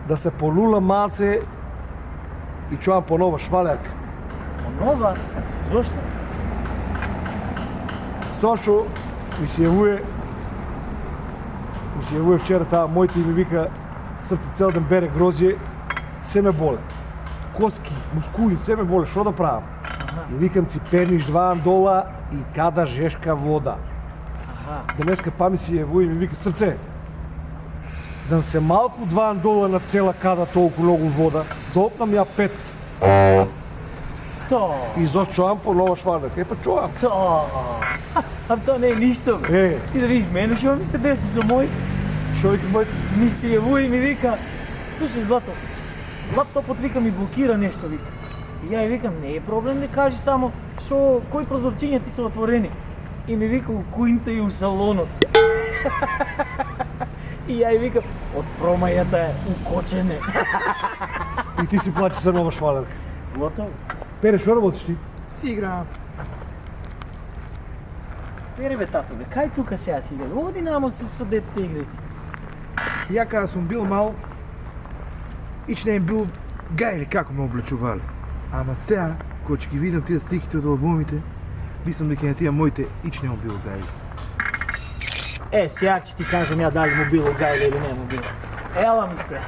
да се полула малце и чувам по нова швалерка. Нова? Зошто? Тоа што ми се јавува вчера таа мојте и ми вика срце цел ден бере грозје, се ме боле. Коски, мускули, се ме боле, што да правам? И викам циперниш $2 и када жешка вода. Денеска па ми се јавува и ми вика срце, да се малку $2 на цела када толку многу вода, допнам ја 5. И зошто чувам по нова швалерка. Епа чувам. А тоа не е ништо, бе. Ти да видиш мене, што ми се деси со мој. Шо вика мојте? Ми се јавува и ми вика, слушај Злато, лаптопот вика ми блокира нешто, вика. И ја ја викам, не е проблем, не кажи само што, кои прозорчиња ти се отворени. И ми вика у куинта и у салонот. И ја ја викам, од промајата е укочене. И ти си плачеш за нова швалерка. Готово. Пере, што работиш ти? Си играам. Пере бе, тато, бе, кај тука сега си игра? Оди намо со детските игрици. Ја кога сум бил мал, ич не им бил гајли како ме облечувале. Ама сега, кога ќе ги видам тие сликите од албумите, мислам дека на тие моите ич не му било гајли. Сега ќе ти кажам ја дали му било гајле или не му било. Ела ми се.